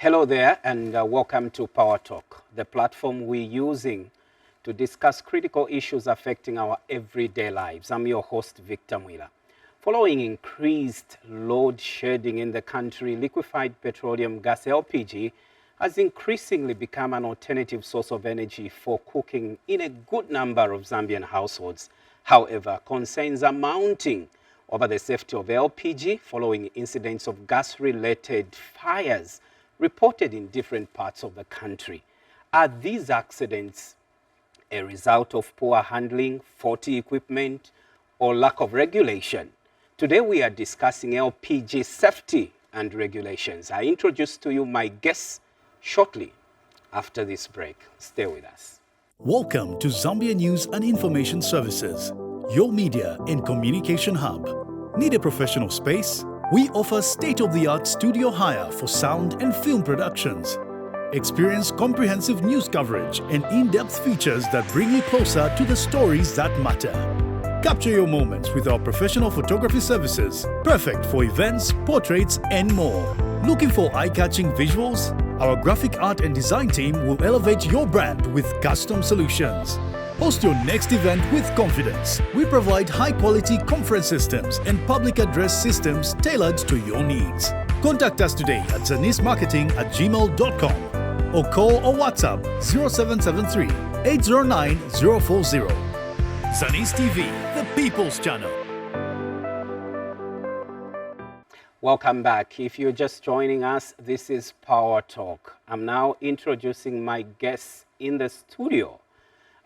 Hello there, and welcome to Power Talk, the platform we're using to discuss critical issues affecting our everyday lives. I'm your host, Victor Mwila. Following increased load shedding in the country, liquefied petroleum gas (LPG) has increasingly become an alternative source of energy for cooking in a good number of Zambian households. However, concerns are mounting over the safety of LPG following incidents of gas-related fires reported in different parts of the country. Are these accidents a result of poor handling, faulty equipment, or lack of regulation? Today we are discussing LPG safety and regulations. I introduce to you my guests shortly after this break. Stay with us. Welcome to Zambia News and Information Services, your media and communication hub. Need a professional space? We offer state-of-the-art studio hire for sound and film productions. Experience comprehensive news coverage and in-depth features that bring you closer to the stories that matter. Capture your moments with our professional photography services, perfect for events, portraits, and more. Looking for eye-catching visuals? Our graphic art and design team will elevate your brand with custom solutions. Host your next event with confidence. We provide high-quality conference systems and public address systems tailored to your needs. Contact us today at zanismarketing@gmail.com or call or WhatsApp 0773 809 040. Zanis TV, the People's Channel. Welcome back. If you're just joining us, this is Power Talk. I'm now introducing my guests in the studio.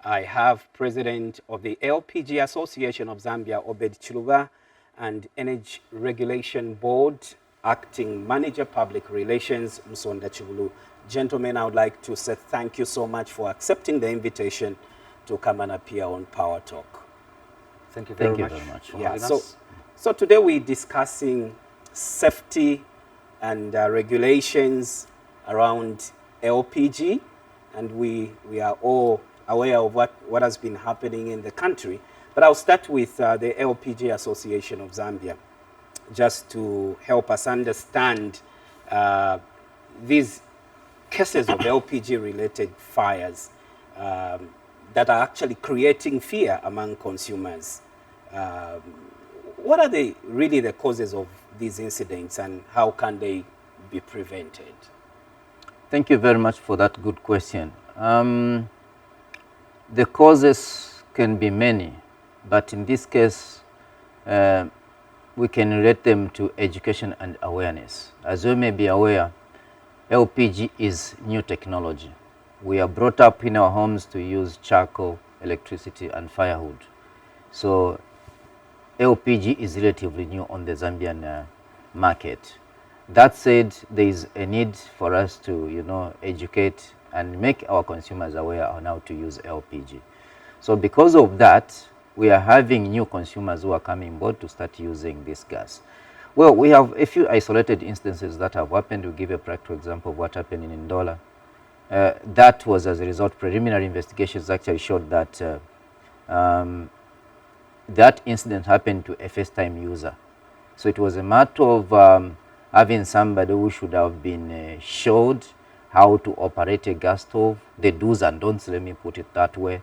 I have President of the LPG Association of Zambia, Obed Chiluba, and Energy Regulation Board, Acting Manager Public Relations, Msonda Chibulu. Gentlemen, I would like to say thank you so much for accepting the invitation to come and appear on Power Talk. Thank you very much for having us. So today we're discussing safety and regulations around LPG, and we are all aware of what has been happening in the country. But I'll start with the LPG Association of Zambia, just to help us understand these cases of LPG-related fires that are actually creating fear among consumers. What are really the causes of these incidents, and how can they be prevented? Thank you very much for that good question. The causes can be many, but in this case, we can relate them to education and awareness. As you may be aware, LPG is new technology. We are brought up in our homes to use charcoal, electricity, and firewood. So LPG is relatively new on the Zambian market. That said, there is a need for us to, educate and make our consumers aware on how to use LPG. So because of that, we are having new consumers who are coming board to start using this gas. Well, we have a few isolated instances that have happened. We'll give a practical example of what happened in Ndola. That was as a result, preliminary investigations actually showed that that incident happened to a first-time user. So it was a matter of having somebody who should have been showed how to operate a gas stove, the do's and don'ts, let me put it that way.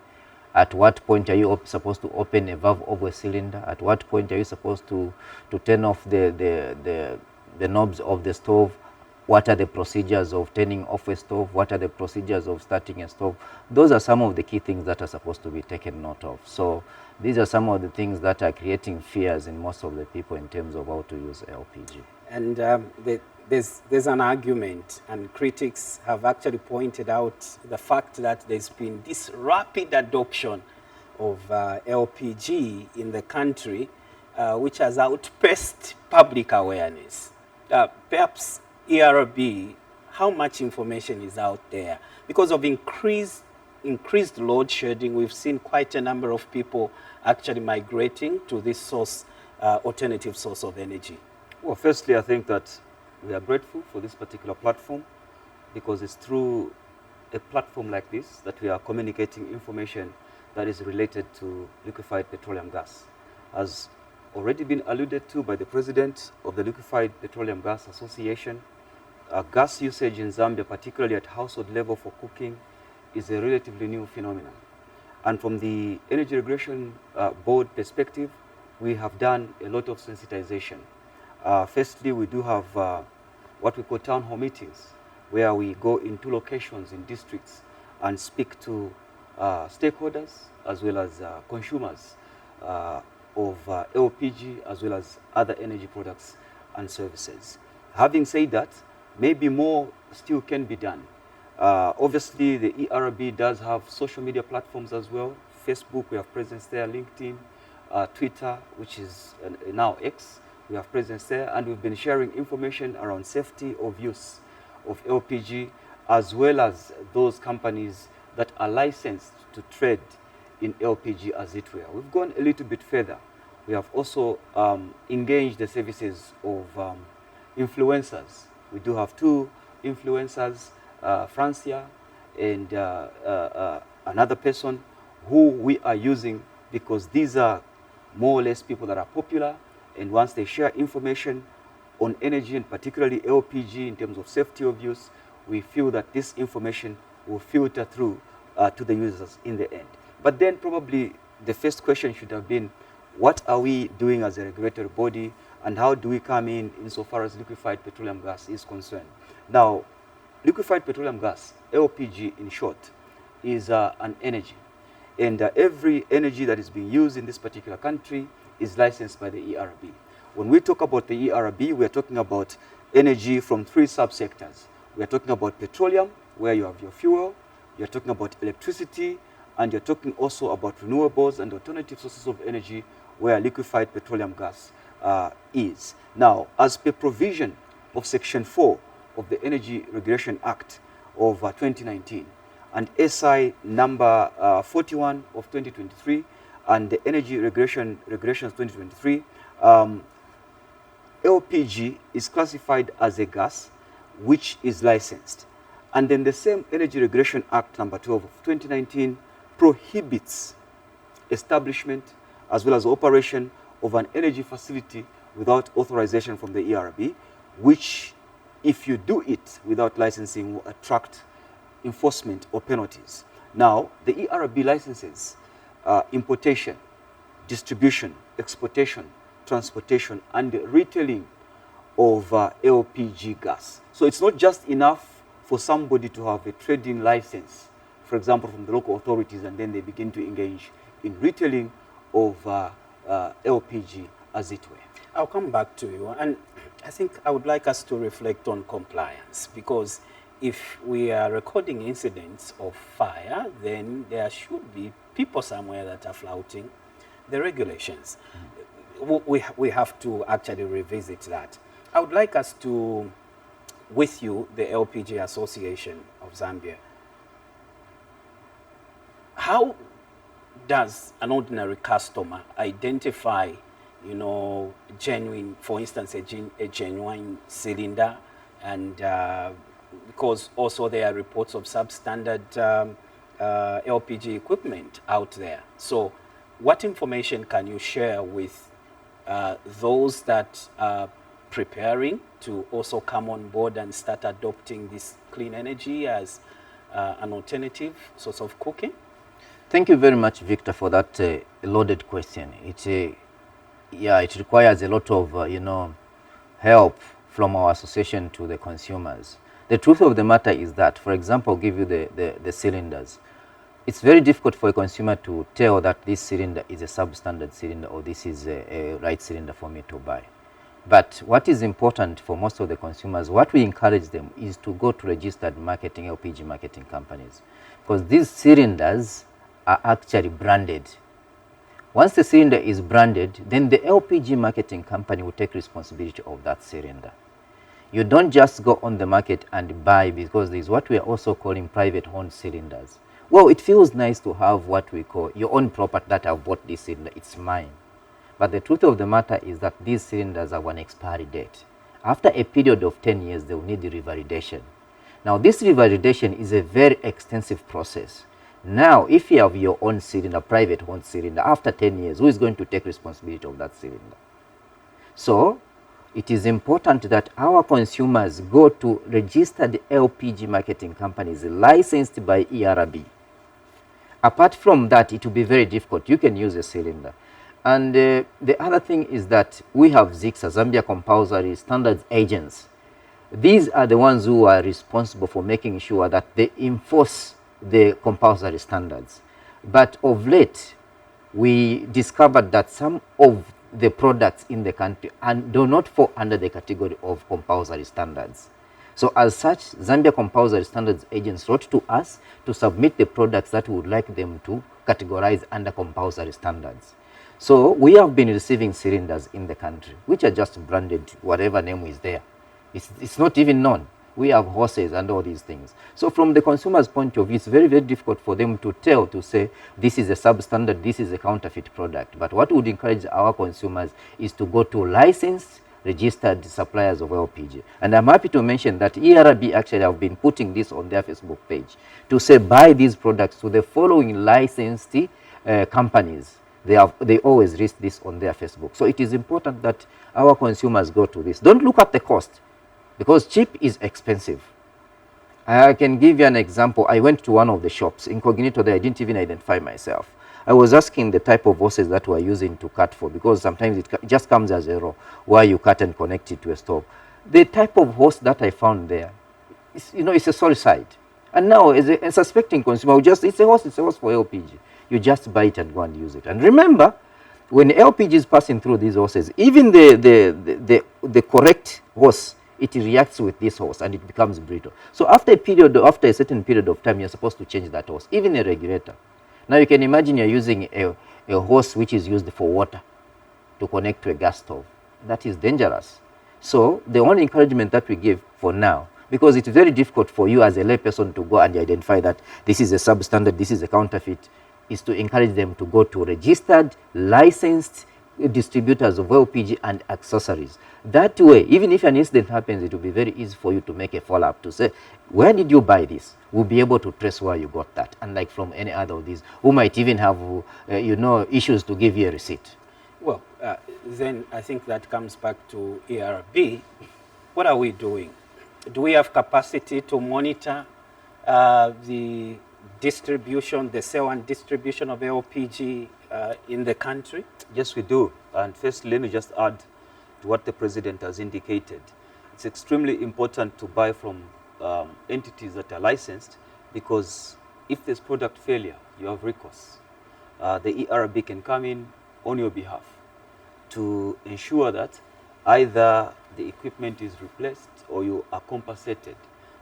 At what point are you supposed to open a valve of a cylinder? At what point are you supposed to turn off the knobs of the stove? What are the procedures of turning off a stove? What are the procedures of starting a stove? Those are some of the key things that are supposed to be taken note of. So these are some of the things that are creating fears in most of the people in terms of how to use LPG. And there's an argument, and critics have actually pointed out the fact that there's been this rapid adoption of LPG in the country, which has outpaced public awareness. Perhaps ERB, how much information is out there? Because of increased load shedding, we've seen quite a number of people actually migrating to this alternative source of energy. Well, firstly, I think that we are grateful for this particular platform, because it's through a platform like this that we are communicating information that is related to liquefied petroleum gas. As already been alluded to by the president of the Liquefied Petroleum Gas Association, gas usage in Zambia, particularly at household level for cooking, is a relatively new phenomenon. And from the Energy Regulation Board perspective, we have done a lot of sensitization. Firstly, we do have what we call town hall meetings, where we go into locations in districts and speak to stakeholders as well as consumers of LPG as well as other energy products and services. Having said that, maybe more still can be done. Obviously, the ERB does have social media platforms as well. Facebook, we have presence there, LinkedIn, Twitter, which is now X, we have presence there, and we've been sharing information around safety of use of LPG, as well as those companies that are licensed to trade in LPG as it were. We've gone a little bit further. We have also engaged the services of influencers. We do have 2 influencers, Francia and another person who we are using, because these are more or less people that are popular, and once they share information on energy and particularly LPG in terms of safety of use, we feel that this information will filter through to the users in the end. But then probably the first question should have been, what are we doing as a regulatory body, and how do we come in insofar as liquefied petroleum gas is concerned? Now, liquefied petroleum gas, LPG in short, is an energy. And every energy that is being used in this particular country is licensed by the ERB. When we talk about the ERB, we are talking about energy from 3 subsectors. We are talking about petroleum, where you have your fuel. You're talking about electricity, and you're talking also about renewables and alternative sources of energy, where liquefied petroleum gas is. Now, as per provision of Section 4 of the Energy Regulation Act of 2019, and SI number 41 of 2023, and the Energy Regulations 2023, LPG is classified as a gas which is licensed. And then the same Energy Regulation Act number 12 of 2019 prohibits establishment as well as operation of an energy facility without authorization from the ERB, which, if you do it without licensing, will attract enforcement or penalties. Now, the ERB licenses importation, distribution, exportation, transportation, and retailing of LPG gas. So it's not just enough for somebody to have a trading license, for example, from the local authorities, and then they begin to engage in retailing of LPG as it were. I'll come back to you, and I think I would like us to reflect on compliance, because if we are recording incidents of fire, then there should be people somewhere that are flouting the regulations. We have to actually revisit that. I would like us to, with you, the LPG Association of Zambia, how does an ordinary customer identify, you know, genuine, for instance, a genuine cylinder, and because also there are reports of substandard LPG equipment out there. So what information can you share with those that are preparing to also come on board and start adopting this clean energy as an alternative source of cooking? Thank you very much, Victor, for that loaded question. It requires a lot of help from our association to the consumers. The truth of the matter is that, for example, I'll give you the cylinders. It's very difficult for a consumer to tell that this cylinder is a substandard cylinder or this is a right cylinder for me to buy. But what is important for most of the consumers, what we encourage them is to go to registered marketing, LPG marketing companies, because these cylinders are actually branded. Once the cylinder is branded, then the LPG marketing company will take responsibility of that cylinder. You don't just go on the market and buy, because there's what we are also calling private owned cylinders. Well, it feels nice to have what we call your own property, that I've bought this cylinder, it's mine. But the truth of the matter is that these cylinders have an expiry date. After a period of 10 years, they will need the revalidation. Now, this revalidation is a very extensive process. Now, if you have your own cylinder, private owned cylinder, after 10 years, who is going to take responsibility of that cylinder? So, it is important that our consumers go to registered LPG marketing companies licensed by ERB. Apart from that, it will be very difficult. You can use a cylinder. And the other thing is that we have ZICSA, Zambia Compulsory Standards Agents. These are the ones who are responsible for making sure that they enforce the compulsory standards. But of late, we discovered that some of the products in the country do not fall under the category of compulsory standards. So as such, Zambia Compulsory Standards Agents wrote to us to submit the products that we would like them to categorize under compulsory standards. So we have been receiving cylinders in the country, which are just branded, whatever name is there. It's not even known. We have horses and all these things. So from the consumer's point of view, it's very, very difficult for them to say, this is a substandard, this is a counterfeit product. But what would encourage our consumers is to go to licensed, registered suppliers of LPG. And I'm happy to mention that ERB actually have been putting this on their Facebook page to say, buy these products to the following licensed companies. They always list this on their Facebook. So it is important that our consumers go to this. Don't look at the cost, because cheap is expensive. I can give you an example. I went to one of the shops, incognito there, I didn't even identify myself. I was asking the type of hoses that we're using to cut for, because sometimes it just comes as a raw, where you cut and connect it to a stove. The type of hose that I found there, it's a solid. And now, as a suspecting consumer, it's a hose for LPG. You just buy it and go and use it. And remember, when LPG is passing through these hoses, even the correct hose, it reacts with this hose and it becomes brittle. So after a certain period of time, you're supposed to change that hose, even a regulator. Now you can imagine you're using a hose which is used for water to connect to a gas stove. That is dangerous. So the only encouragement that we give for now, because it's very difficult for you as a layperson to go and identify that this is a substandard, this is a counterfeit, is to encourage them to go to registered, licensed distributors of LPG and accessories. That way, even if an incident happens, it will be very easy for you to make a follow-up to say, where did you buy this? We'll be able to trace where you got that. Unlike from any other of these, who might even have, issues to give you a receipt. Well, then I think that comes back to ERB. What are we doing? Do we have capacity to monitor the distribution, the sale and distribution of LPG in the country? Yes, we do. And first, let me just add to what the President has indicated. It's extremely important to buy from entities that are licensed, because if there's product failure, you have recourse. The ERB can come in on your behalf to ensure that either the equipment is replaced or you are compensated.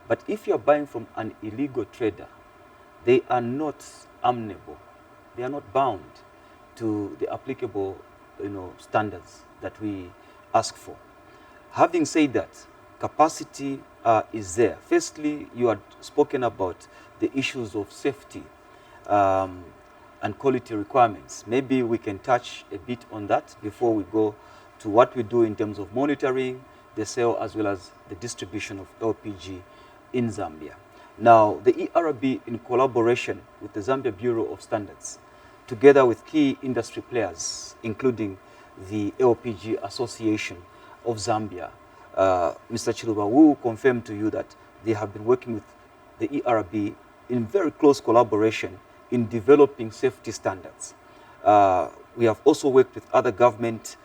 But if you're buying from an illegal trader, they are not amenable. They are not bound to the applicable standards that we ask for. Having said that, capacity is there. Firstly, you had spoken about the issues of safety and quality requirements. Maybe we can touch a bit on that before we go to what we do in terms of monitoring the sale as well as the distribution of LPG in Zambia. Now, the ERB, in collaboration with the Zambia Bureau of Standards, together with key industry players, including the LPG Association of Zambia, Mr. Chiluba will confirm to you that they have been working with the ERB in very close collaboration in developing safety standards. We have also worked with other government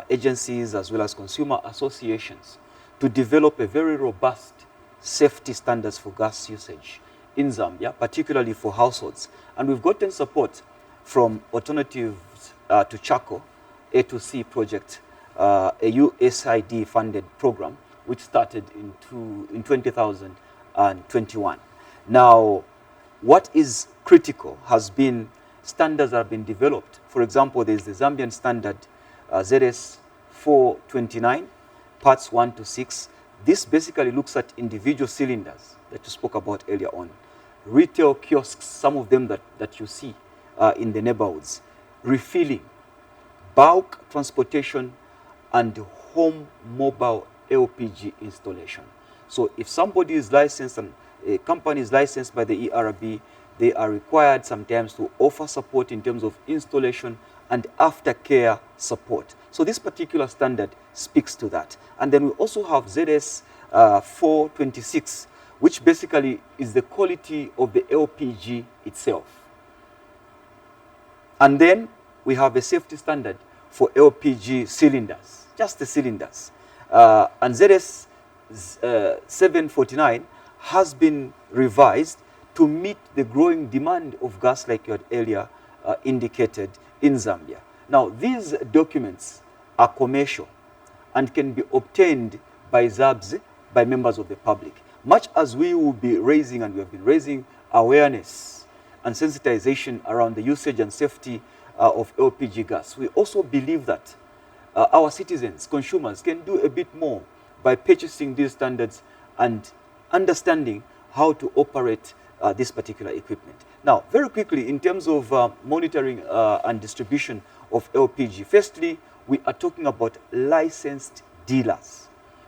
agencies as well as consumer associations to develop a very robust safety standards for gas usage in Zambia, particularly for households. And we've gotten support from Alternatives to Charcoal A2C project, a USAID funded program, which started in 2021. Now, what is critical has been standards that have been developed. For example, there's the Zambian standard ZS 429, parts 1 to 6. This basically looks at individual cylinders that you spoke about earlier on. Retail kiosks, some of them that you see in the neighborhoods. Refilling, bulk transportation, and home mobile LPG installation. So if somebody is licensed and a company is licensed by the ERB, they are required sometimes to offer support in terms of installation and aftercare support. So this particular standard speaks to that. And then we also have ZS 426, which basically is the quality of the LPG itself. And then we have a safety standard for LPG cylinders, just the cylinders. And ZS 749 has been revised to meet the growing demand of gas, like you had earlier indicated, in Zambia. Now, these documents are commercial and can be obtained by ZABs, by members of the public. Much as we will be raising, and we have been raising, awareness and sensitization around the usage and safety of LPG gas, we also believe that our citizens, consumers, can do a bit more by purchasing these standards and understanding how to operate this particular equipment. Now, very quickly, in terms of monitoring and distribution of LPG, firstly, we are talking about licensed dealers,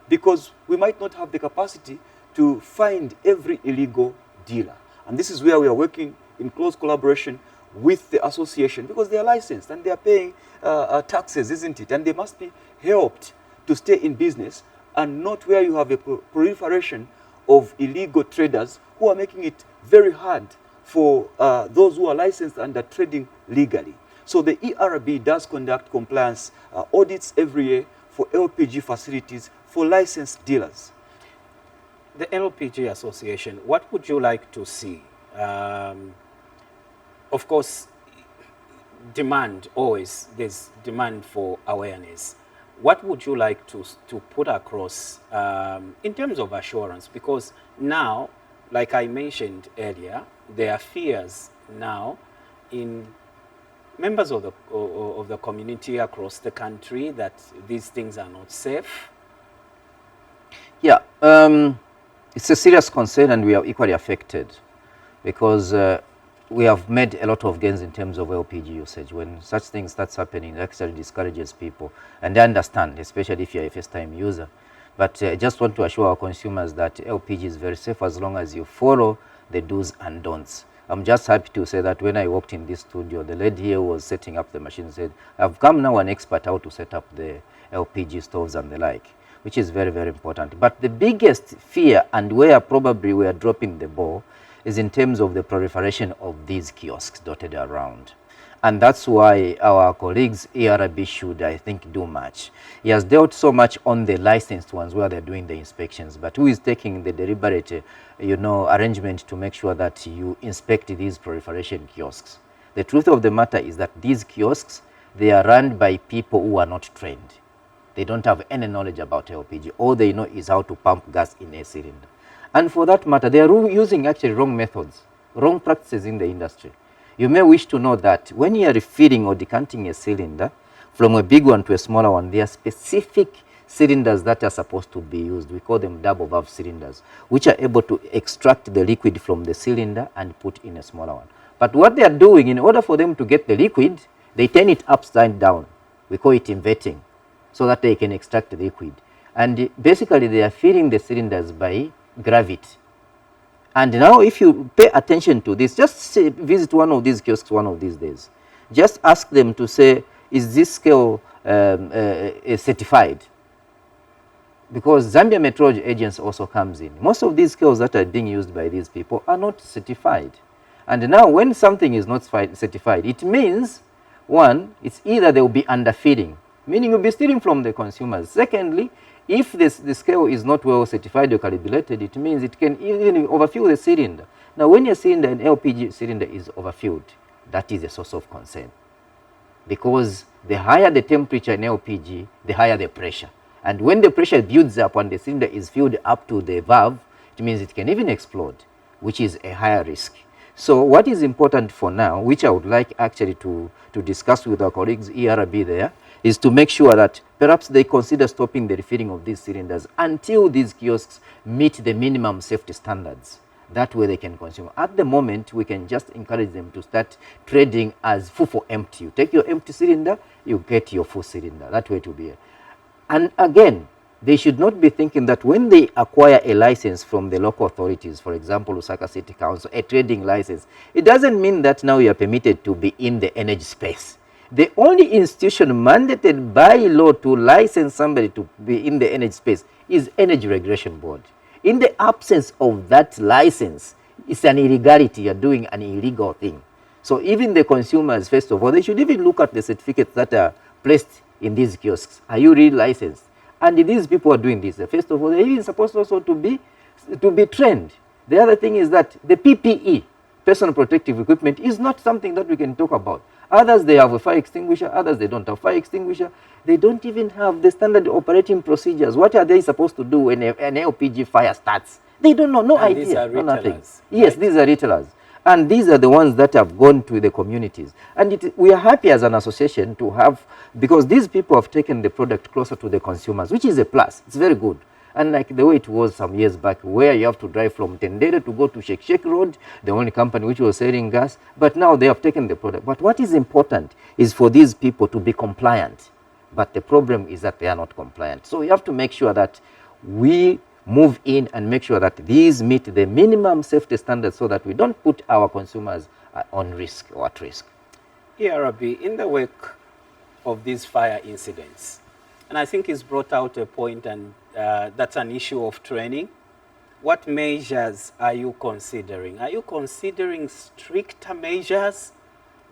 because we might not have the capacity to find every illegal dealer. And this is where we are working in close collaboration with the association, because they are licensed and they are paying taxes, isn't it? And they must be helped to stay in business, and not where you have a proliferation of illegal traders who are making it very hard for those who are licensed and are trading legally. So the ERB does conduct compliance audits every year for LPG facilities for licensed dealers. The LPG Association, what would you like to see? Of course, demand, always, there's demand for awareness. What would you like to put across in terms of assurance? Because now, like I mentioned earlier, there are fears now in members of the community across the country that these things are not safe. Yeah, it's a serious concern, and we are equally affected, because we have made a lot of gains in terms of LPG usage. When such things starts happening, it actually discourages people, and they understand, especially if you're a first-time user. But I just want to assure our consumers that LPG is very safe as long as you follow the do's and don'ts. I'm just happy to say that when I walked in this studio, the lady here was setting up the machine, said, I've come now an expert how to set up the LPG stoves and the like, which is very, very important. But the biggest fear, and where probably we are dropping the ball, is in terms of the proliferation of these kiosks dotted around. And that's why our colleagues ERB should, I think, do much. He has dealt so much on the licensed ones where they're doing the inspections, but who is taking the deliberate, arrangement to make sure that you inspect these proliferation kiosks? The truth of the matter is that these kiosks, they are run by people who are not trained. They don't have any knowledge about LPG. All they know is how to pump gas in a cylinder. And for that matter, they are using actually wrong methods, wrong practices in the industry. You may wish to know that when you are refilling or decanting a cylinder from a big one to a smaller one, there are specific cylinders that are supposed to be used. We call them double valve cylinders, which are able to extract the liquid from the cylinder and put in a smaller one. But what they are doing, in order for them to get the liquid, they turn it upside down. We call it inverting, so that they can extract the liquid. And basically, they are filling the cylinders by gravity. And now if you pay attention to this, just visit one of these kiosks one of these days. Just ask them to say, is this scale certified? Because Zambia Metrology Agency also comes in. Most of these scales that are being used by these people are not certified. And now when something is not certified, it means, one, it's either they will be underfeeding, meaning you'll be stealing from the consumers. Secondly, if the scale is not well certified or calibrated, it means it can even overfill the cylinder. Now, when your cylinder, an LPG cylinder, is overfilled, that is a source of concern. Because the higher the temperature in LPG, the higher the pressure. And when the pressure builds up and the cylinder is filled up to the valve, it means it can even explode, which is a higher risk. So what is important for now, which I would like actually to discuss with our colleagues ERB there, is to make sure that perhaps they consider stopping the refilling of these cylinders until these kiosks meet the minimum safety standards. That way they can consume. At the moment, we can just encourage them to start trading as full for empty. You take your empty cylinder, you get your full cylinder. That way to be. And again, they should not be thinking that when they acquire a license from the local authorities, for example, Lusaka City Council, a trading license, it doesn't mean that now you are permitted to be in the energy space. The only institution mandated by law to license somebody to be in the energy space is Energy Regulation Board. In the absence of that license, it's an illegality. You're doing an illegal thing. So even the consumers, first of all, they should even look at the certificates that are placed in these kiosks. Are you really licensed? And these people are doing this. First of all, they're even supposed also to be trained. The other thing is that the PPE, personal protective equipment, is not something that we can talk about. Others, they have a fire extinguisher. Others, they don't have fire extinguisher. They don't even have the standard operating procedures. What are they supposed to do when an LPG fire starts? They don't know, no And idea, these are no nothing. retailers, Yes, right? these are retailers. And these are the ones that have gone to the communities. And we are happy as an association to have, because these people have taken the product closer to the consumers, which is a plus. It's very good. And like the way it was some years back, where you have to drive from Tendere to go to Shek Road, the only company which was selling gas, but now they have taken the product. But what is important is for these people to be compliant. But the problem is that they are not compliant. So we have to make sure that we move in and make sure that these meet the minimum safety standards so that we don't put our consumers on risk or at risk. ERB, in the wake of these fire incidents, and I think it's brought out a point, and that's an issue of training. What measures are you considering? Are you considering stricter measures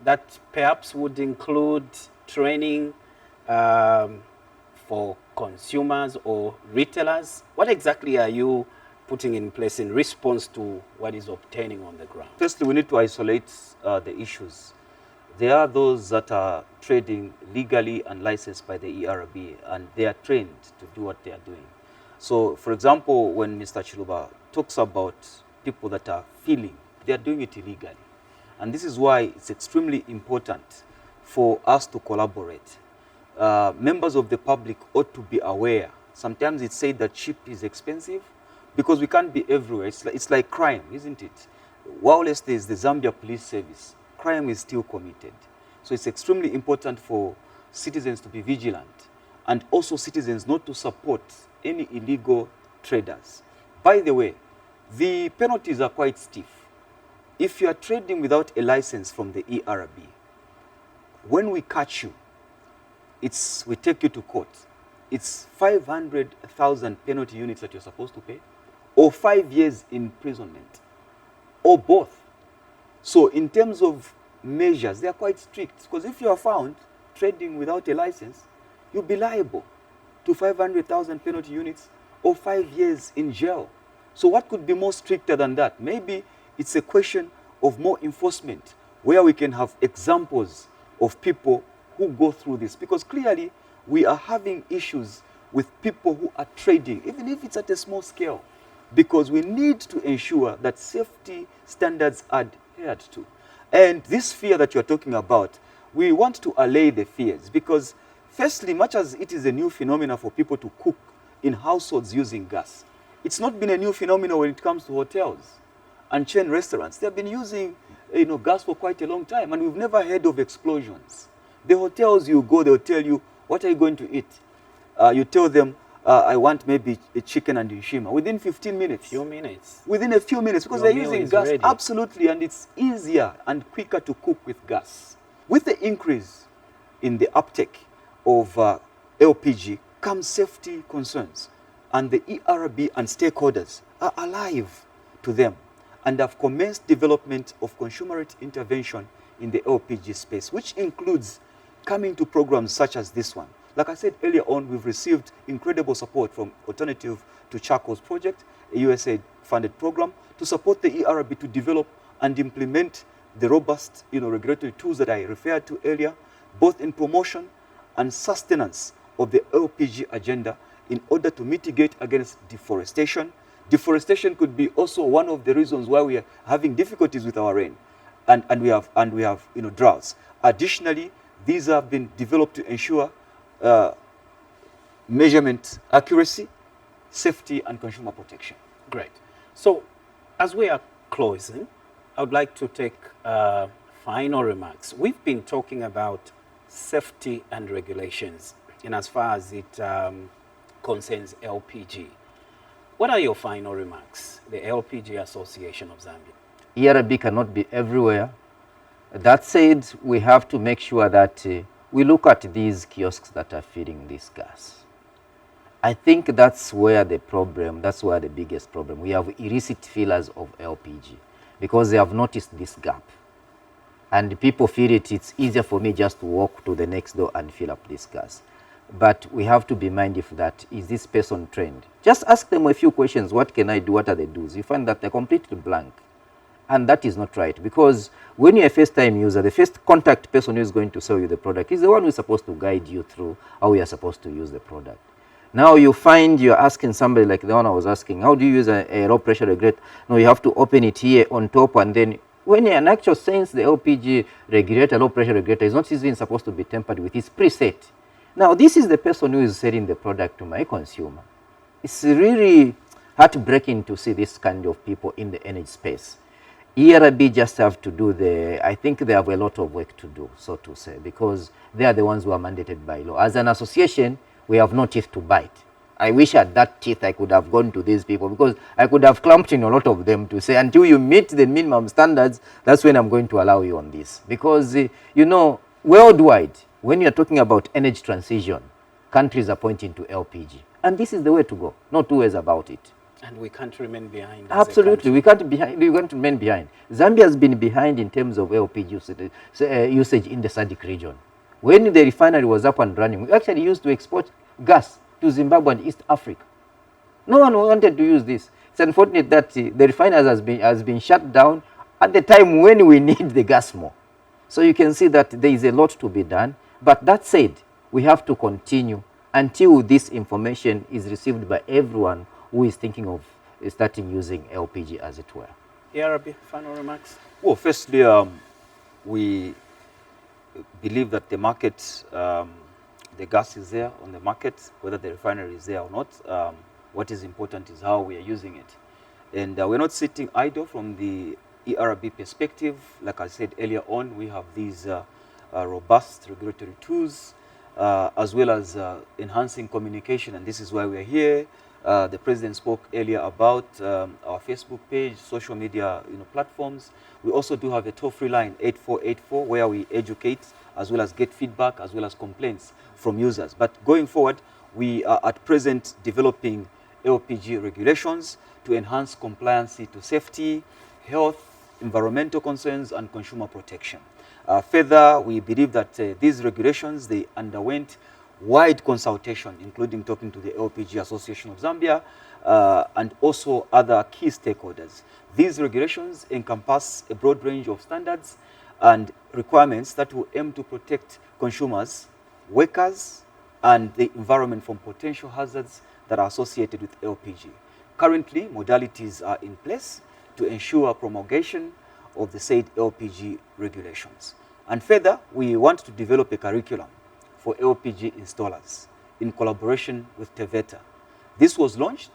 that perhaps would include training for consumers or retailers? What exactly are you putting in place in response to what is obtaining on the ground? Firstly, we need to isolate the issues. There are those that are trading legally and licensed by the ERB, and they are trained to do what they are doing. So, for example, when Mr. Chiluba talks about people that are filling, they are doing it illegally. And this is why it's extremely important for us to collaborate. Members of the public ought to be aware. Sometimes it's said that cheap is expensive because we can't be everywhere. It's like crime, isn't it? Whilst there is the Zambia Police Service, crime is still committed. So it's extremely important for citizens to be vigilant, and also citizens not to support any illegal traders. By the way, the penalties are quite stiff. If you are trading without a license from the ERB, when we catch you, we take you to court. It's 500,000 penalty units that you're supposed to pay, or 5 years imprisonment, or both. So in terms of measures, they are quite strict, because if you are found trading without a license, you'll be liable to 500,000 penalty units or 5 years in jail. So what could be more stricter than that? Maybe it's a question of more enforcement, where we can have examples of people who go through this, because clearly we are having issues with people who are trading, even if it's at a small scale, because we need to ensure that safety standards are adhered to. And this fear that you're talking about, we want to allay the fears, because firstly, much as it is a new phenomenon for people to cook in households using gas, it's not been a new phenomenon when it comes to hotels and chain restaurants. They've been using gas for quite a long time, and we've never heard of explosions. The hotels you go, they'll tell you, what are you going to eat? You tell them, I want maybe a chicken and ushima. Within 15 minutes. Few minutes. Within a few minutes, because Your they're meal using is gas. ready. Absolutely, and it's easier and quicker to cook with gas. With the increase in the uptake of LPG comes safety concerns, and the ERB and stakeholders are alive to them and have commenced development of consumerate intervention in the LPG space, which includes coming to programs such as this one. Like I said earlier on, we've received incredible support from Alternative to Charcoal's project, a USAID-funded program, to support the ERB to develop and implement the robust regulatory tools that I referred to earlier, both in promotion and sustenance of the LPG agenda in order to mitigate against deforestation. Deforestation could be also one of the reasons why we are having difficulties with our rain, and we have droughts. Additionally, these have been developed to ensure measurement accuracy, safety, and consumer protection. Great. So, as we are closing, I would like to take final remarks. We've been talking about safety and regulations in as far as it concerns LPG. What are your final remarks, the LPG Association of Zambia? ERB cannot be everywhere. That said, we have to make sure that we look at these kiosks that are feeding this gas. I think that's where the biggest problem. We have illicit fillers of LPG because they have noticed this gap. And people feel it's easier for me just to walk to the next door and fill up this gas. But we have to be mindful that, is this person trained? Just ask them a few questions. What can I do? What are the do's? You find that they're completely blank. And that is not right, because when you're a first-time user, the first contact person who is going to sell you the product is the one who is supposed to guide you through how you are supposed to use the product. Now you find you're asking somebody like the one I was asking, how do you use a low-pressure regulator? No, you have to open it here on top, and then when in actual sense, the LPG regulator, low-pressure regulator, is not even supposed to be tampered with. It's preset. Now, this is the person who is selling the product to my consumer. It's really heartbreaking to see this kind of people in the energy space. ERB just have to do I think they have a lot of work to do, so to say, because they are the ones who are mandated by law. As an association, we have no teeth to bite. I wish at that teeth I could have gone to these people, because I could have clamped in a lot of them to say, until you meet the minimum standards, that's when I'm going to allow you on this. Because, you know, worldwide, when you're talking about energy transition, countries are pointing to LPG. And this is the way to go. No two ways about it. And we can't remain behind. Absolutely, we can't remain behind. Zambia has been behind in terms of LPG usage in the SADC region. When the refinery was up and running, we actually used to export gas to Zimbabwe and East Africa. No one wanted to use this. It's unfortunate that the refinery has been shut down at the time when we need the gas more. So you can see that there is a lot to be done. But that said, we have to continue until this information is received by everyone who is thinking of starting using LPG, as it were. ERB, final remarks? Well, firstly, we believe that the market, the gas is there on the market, whether the refinery is there or not. What is important is how we are using it. And we're not sitting idle from the ERB perspective. Like I said earlier on, we have these robust regulatory tools, as well as enhancing communication, and this is why we're here. The President spoke earlier about our Facebook page, social media platforms. We also do have a toll-free line, 8484, where we educate as well as get feedback as well as complaints from users. But going forward, we are at present developing LPG regulations to enhance compliance to safety, health, environmental concerns, and consumer protection. Further, we believe that these regulations, they underwent wide consultation, including talking to the LPG Association of Zambia and also other key stakeholders. These regulations encompass a broad range of standards and requirements that will aim to protect consumers, workers, and the environment from potential hazards that are associated with LPG. Currently, modalities are in place to ensure promulgation of the said LPG regulations. And further, we want to develop a curriculum for LPG installers in collaboration with TEVETA. This was launched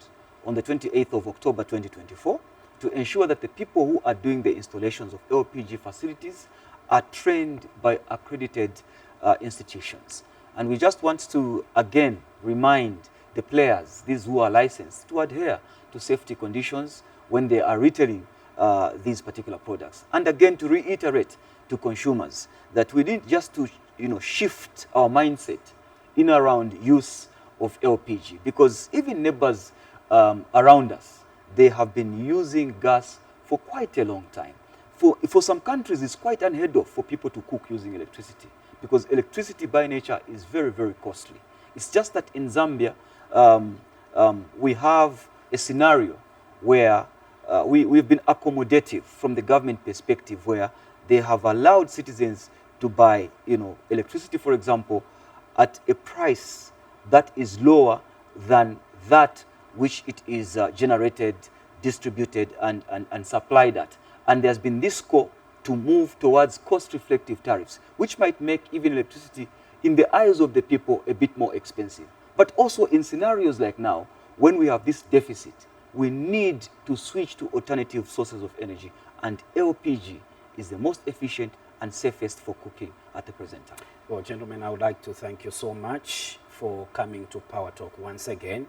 on the 28th of October 2024 to ensure that the people who are doing the installations of LPG facilities are trained by accredited institutions. And we just want to, again, remind the players, these who are licensed, to adhere to safety conditions when they are retailing these particular products. And again, to reiterate to consumers that we need just to shift our mindset in around use of LPG, because even neighbors around us, they have been using gas for quite a long time. For some countries, it's quite unheard of for people to cook using electricity, because electricity by nature is very, very costly. It's just that in Zambia, we have a scenario where we've been accommodative from the government perspective, where they have allowed citizens to buy electricity, for example, at a price that is lower than that which it is generated, distributed, and supplied at. And there's been this call to move towards cost-reflective tariffs, which might make even electricity, in the eyes of the people, a bit more expensive. But also in scenarios like now, when we have this deficit, we need to switch to alternative sources of energy, and LPG is the most efficient and safest for cooking at the present time. Well, gentlemen, I would like to thank you so much for coming to Power Talk once again.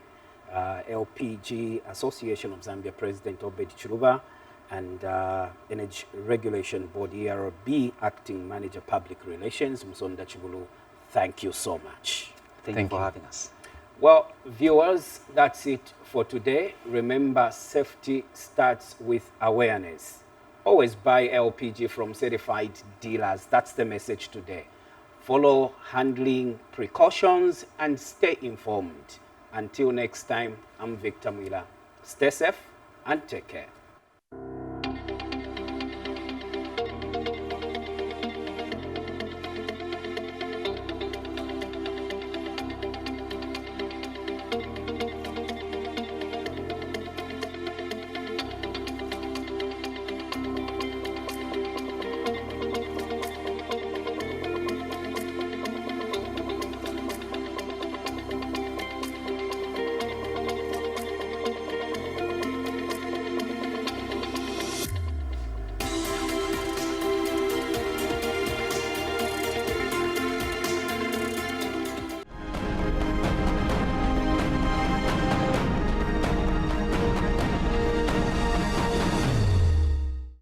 LPG Association of Zambia President Obed Chiruba and Energy Regulation Board ERB Acting Manager Public Relations Msonda Chibulu, Thank you so much. Thank you for having us. Well, viewers, that's it for today. Remember, safety starts with awareness. Always buy LPG from certified dealers. That's the message today. Follow handling precautions and stay informed. Until next time, I'm Victor Mwila. Stay safe and take care.